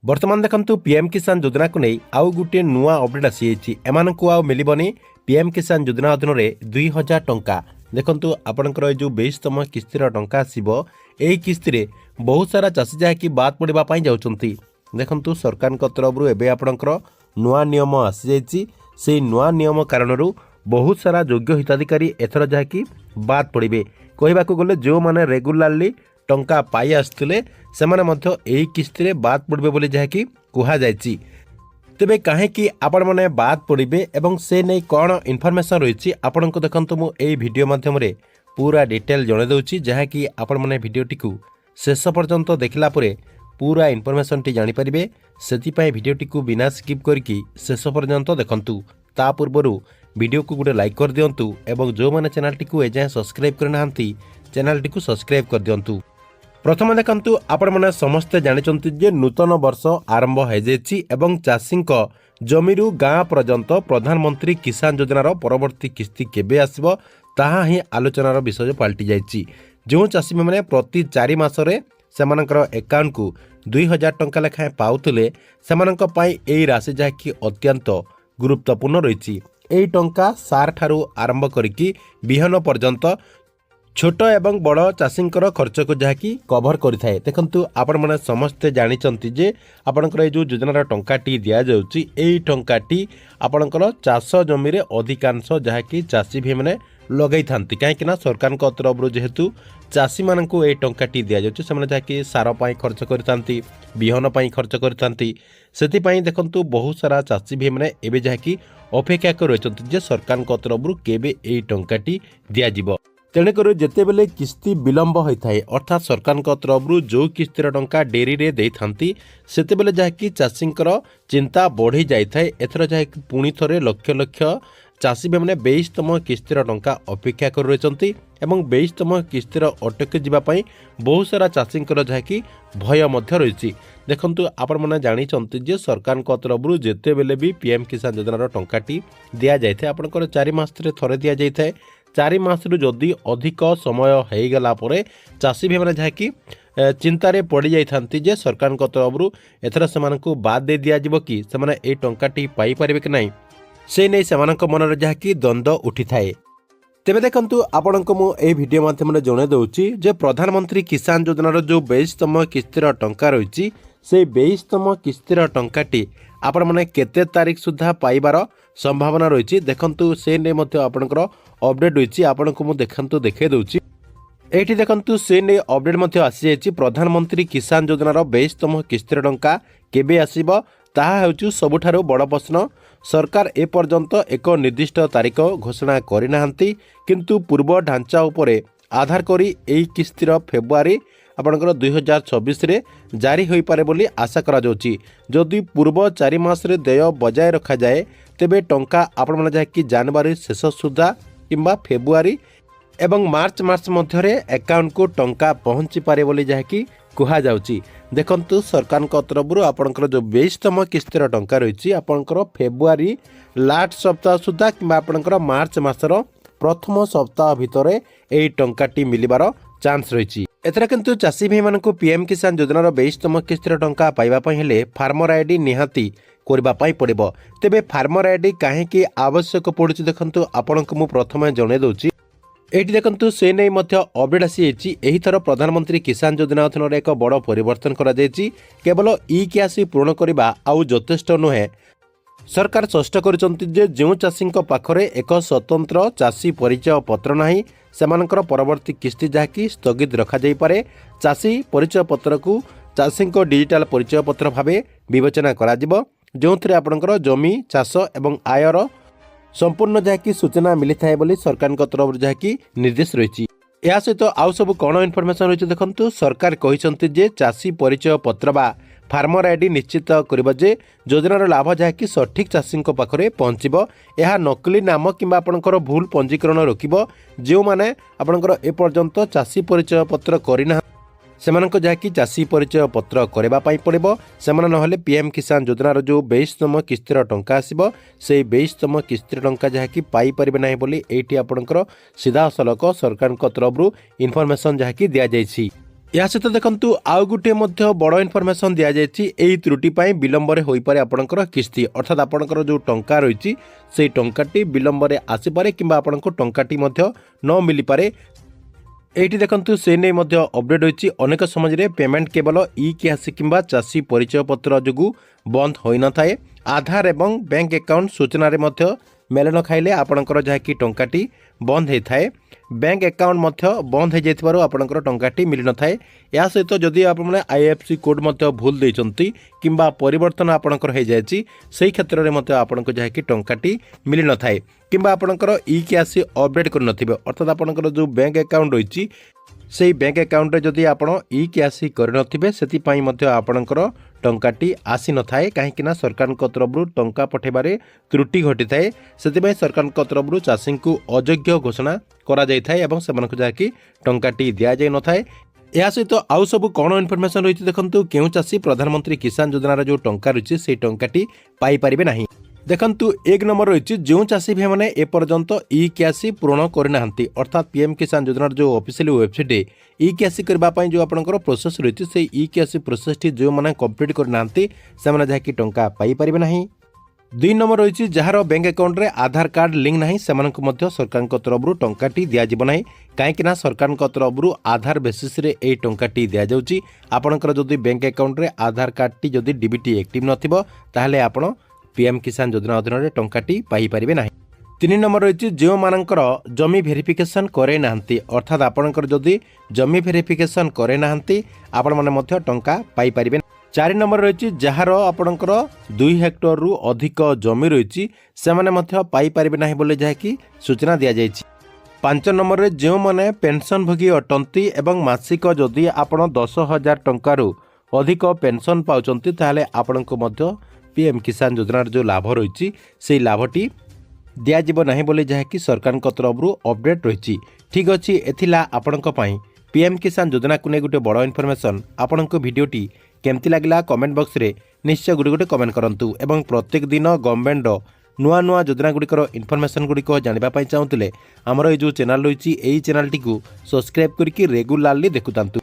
बर्तमान देखंतु पीएम किसान योजना को नहीं आउ गोटे नुआ अपडेट आसी एमानकु आउ मिलिबनी पीएम किसान योजना अधीन में 2000 टंका। देखंतु आपनकर जो 22तम किस्तिर टंका आसीबो एही किस्ती बहुत सारा चाषी जहाँकि बाद पड़वा पाई जाउछंती। देखंतु सरकार तरफ एबे आपनकर नुआ नियम आसी जाइछि। से नुआ नियम कारणरू बहुत सारा योग्य हिताधिकारी एथर जहाँकि बाद पड़े। कहवाक गले जो माने रेगुलारली टंका पाई आसुले सेमाने मध्य एही किस्ती बाद पड़े बोली जहाँकि कुहा जाइछि। तेबे कहीं आपण मैंने बाद पड़े एवं से नहीं कौन इनफॉरमेशन रही आपण को देखंतु मु एही वीडियो माध्यम रे पूरा डिटेल जणे दउछि जहाँकि आपण मैंने वीडियोटी को शेष पर्यंत देखला परे पूरा इनफॉरमेशन टी जानि परिबे। सेतिपय वीडियोटी को बिना स्किप करके शेष पर्यंत देखंतु। ता पूर्वरु वीडियो को गोटे लाइक कर दियंतु एवं जो माने चैनल टी को एजाय सब्सक्राइब करनाहांती चैनल टी को सब्सक्राइब कर दियंतु। प्रथम देखंतु आपण माने समस्त जानिचंती जे नूतन वर्ष आरंभ हो जाइछि एवं चाषी जमीरु गाँ पर्यंत प्रधानमंत्री किसान योजनार परवर्ती किस्ती केबे आसीबो ताहा ही आलोचनार विषय पलटि जाइछि। जो चाषी मैंने प्रति 4 मासरे सेमानकर अकाउंट को 2000 टंका लेखाएं पाउथिले सेमानक पई एही राशि जहाँकि अत्यंत गुरुत्वपूर्ण रही। एही टंका सार ठारू आरंभ करिकी बिहन पर्यंत छोट एवं बड़ चाषींकर खर्च को जहाँकि कभर करिथाए। देखंतु आपण माने समस्ते जानिचंती जे आपणकर ए जो योजनार टंकाटी दिया जाउची एही टंकाटी आपणकर चाष जमी रे अधिकांश जहाँकि चाषी भी माने लगई थांती। कहीं ना सरकार तरफ जेहेतु चाषी मानू ए टंकाटी दि जाउची सेमाने जहाँकि सार पाई खर्च करथांती बिहन पाई खर्च करथांती। सेतिपाई देखंतु बहुत सारा चाषी भी माने एबे जहाँकि अपेक्षा कर रहिचंती जे सरकार तरफ केबे ए टंकाटी दिया जिवो। तेणुकर जिते बेले किस्ती विलंब होता है अर्थात सरकार तरफ जो किस्तीर टंका डेरी रे दे थांती सेते बेले जहाँकि चाषींकर चिंता बढ़ी जाए। एथर जहाँकि पुणी थरे लक्ष लक्ष चाषी मैंने 22तम किस्तीर टंका अपेक्षा कर रही एवं 22तम किस्तीर अटकी जावाई बहुत सारा चाषींकर जहाँकि भय मध्य रही। देखंतु आपण मैंने जानिचंती जे सरकार तरफ जिते बेले भी पीएम किसान योजनार टंकाटी दिया जाए आपंकर 4 मास थरे दिया जाए। 4 मासरू जदि अधिक समय हो गला परे चाषी भी मैंने जहाँकि चिंतार पड़ जाती जे सरकार तरफ एथर से बाद दे दिज्व कि से ए टंकाटी पाई पारे कि नहीं से नहीं से मन जहाँकि द्वंद्व उठी थाए। तेबे देखंतु आपण को मु ए वीडियो माध्यम जणे दउची जे प्रधानमंत्री किसान योजनार जो 22तम किस्तीर टंका रही से 22तम किस्तीर टंकाटी आपण माने केते तारीख सुधा पाइबार संभावना रही। देखंतु से नहीं मध्य आपणकर अपडेट रही आपण को मु देखंतु देखे दउची। एठी देखंतु से नहीं अपडेट मध्य आसी जाइछि प्रधानमंत्री किसान योजनार 22तम किस्तीर टंका केबे आसीबो ताहा हेउछु सबुठारु बड़ प्रश्न। सरकार ए पर्यंत एक निर्दिष्ट तारीख घोषणा करिनाहांती किंतु पूर्व ढांचा उपरे आधार करी एही किस्तीर फेब्रुआरी आपणकर 2026 रे जारी होई पारे बोली आशा करा जाउची। जदि पूर्व 4 मास रे देय बजाय रखा जाए तेबे टंका आपण माने जहाँकि जनवरी शेष सुधा किंबा फेब्रुआरी एवं मार्च मध्य अकाउंट को टंका पहुंची पारे बोली जहाँकि कुहा जाउची। देखंतु सरकार तरफ आपणकर जो 22तम किस्तीर टंका रही आपणकर फेब्रुआरी लास्ट सप्ताह सुधा किंबा आपणकर मार्च मासर प्रथम सप्ताह भितर एही टंकाटी मिलिबार चांस रही। एथरा किंतु चाषी भाई मानक पीएम किसान योजनार 22तम किस्तीर टंका पाइबा पई हेले फार्मर आईडी निहाती करबा पई पड़िबो। तेबे फार्मर आईडी काहेकि आवश्यक पड़ुछि देखंतु आपनको मु प्रथमे जणे दउछि। एठी देखंतु से नहीं मध्य अपडेट आसी एही थर प्रधानमंत्री किसान योजना अधीन एक बड़ परिवर्तन करा जायछि। केवल ई केआसी पूर्ण करबा आउ यथेष्ट नुहे। सरकार स्पष्ट करिसंति जे जो चाषी पाखरे एक स्वतंत्र चाषी परिचय पत्र नाही सेमानकर परवर्ती किस्ती जहाँकि स्थगित रखा जाई पारे। चाषी परिचय पत्र को चाषी डिजिटाल परिचय पत्र भावे विवेचना करा जिवो जो थरे आपनकर जमी चाष एवं आयर संपूर्ण जहाँकि सूचना मिली थाए बोली सरकार तरफ जहाँकि निर्देश रही। या सहित आउ सब कौन इनफॉरमेशन रही देखंतु सरकार कहिसंति जे चाषी परिचय पत्र बा फार्मर आईडी निश्चित करिबो जे योजनार लाभ जहाँकि सठिक चाषी पाखरे पहुँचबो। यह नकली नाम किंबा आपनकर भूल पंजीकरण रोकिबो। जो माने आपनकर ए पर्यंत चाषी परिचय पत्र करिना सेमानक जहाँकि चाषी परिचय पत्र करबा पई पड़िबो। सेमान नहले पीएम किसान योजनार जो 22तम किस्तीर टंका आसीबो से 22तम किस्तीर टंका जहाँकि पाई परिबे नाही बोली एठी आपनकर सीधा सलक सरकार तरफ इनफॉरमेशन जहाँकि दिया जायछि। या सहित देखंतु आउ गुटे मध्य बड़ इनफॉरमेशन दिया जायछि एई त्रुटि पई विलंबरे होई पारे आपणकर किस्ती अर्थात आपणकर जो टंका रहिछि सेई टंकाटी विलंबरे आसी पारे किंबा आपणको टंकाटी मध्य न मिली पारे। एठी देखंतु से नै मध्य अपडेट होइछि अनेक समझरे पेमेंट केवल ई केवाईसी किंबा चासी परिचय पत्र जोगु बंद होई न थाए। आधार एवं बैंक अकाउंट सूचना रे मध्य मेल न खाइले आपणकर जहाँकि टंकाटी बंद होई थाए। बैंक अकाउंट मध्य बंद हो जाइथिबारु आपणकर टंकाटी मिली न थाए। या सहित जदि आपने आईएफसी कोड मध्य भूल देइचंती किंबा परिवर्तन आपणकर हो जायछि सेही क्षेत्र रे मध्य आपणको जहाँकि टंकाटी मिली न थाए किंबा आपणकर ई केवाईसी अपडेट कर नथिबे अर्थात आपणकर जो बैंक अकाउंट रहिछि सेही बैंक अकाउंट रे जदि आपण ई केवाईसी कर नथिबे सेति पई मध्य आपणकर टंकाटी आसी न थाए काहेकि ना सरकार तरफ टंका पठेबारे त्रुटि घटी थाए। सेति सरकार तरफ चाषी को अयोग्य घोषणा करा जाय थाए एवं सेमानकु जाकी टंकाटी दिया जाय न थाए। या सहित आउ सब कौन इनफॉरमेशन रही देखंतु केउ चाषी प्रधानमंत्री किसान योजना जो टंका रही से टंकाटी पाई परिबे नाही। देखंतु एक नंबर रही जो चाषी भाई मैंने एपर्यंत ई केवाईसी पूर्ण करना अर्थात पीएम किसान योजना जो ऑफिशियल वेबसाइट ई केवाईसी करने जो आपंकर प्रोसेस रही से ई केवाईसी प्रोसेस टी जो मैंने कंप्लीट करना से जहाँकि टंका पाई परिबे नाही। 2 नंबर रही जार बैंक अकाउंट रे आधार कार्ड लिंक नहीं से सरकार तरफ टंकाटी दिज्व ना कहीं सरकार तरफ आधार बेसिस रे ए टंकाटी दि जाऊँगी। आपणकर जदि बैंक अकाउंट रे आधार कार्ड टी जदि डीबीटी एक्टिव नथिबो ताहले आपण पीएम किसान योजना अधीन में टंकाटी पाई परिबे नाही। 3 नंबर रही जो मानकर जमी भेरिफिकेशन करे नाहंती अर्थात आपणकर जदि जमी भेरिफिकेशन करे नाहंती आपण माने मध्य टंका पाई परिबे। 4 नंबर रही जार आपणकर 2 हेक्टर रु अधिक जमी रही से माने मध्य पाई परिबे नाही बोले जहाँकि सूचना दिया जायछि। 5 नंबर रे जो माने पेंशन भोगी अटंती एवं मासिक जदि आपण 10,000 टंका रु अधिक पेंशन पाउचंती ताहले आपणको मध्य पीएम किसान योजना जो लाभ रही से लाभटी दिज्व ना बोले जहाँकि सरकार तरफ अपडेट रही। ठीक अच्छे एथिला आपणक पई पीएम किसान योजना को नहीं गोटे बड़ इनफॉरमेशन आपणको वीडियोटी केमती लगला कमेंट बॉक्स रे निश्चय गोटे कमेंट करंतु एवं प्रत्येक दिन गवर्नमेंट नुआ नुआ योजना गुड़िकर इनफॉरमेशन गुड़िक जानापी चाहूले आमर ये जो चैनल रही चैनल टी सब्सक्राइब करके रेगुलारली देखुतांतु।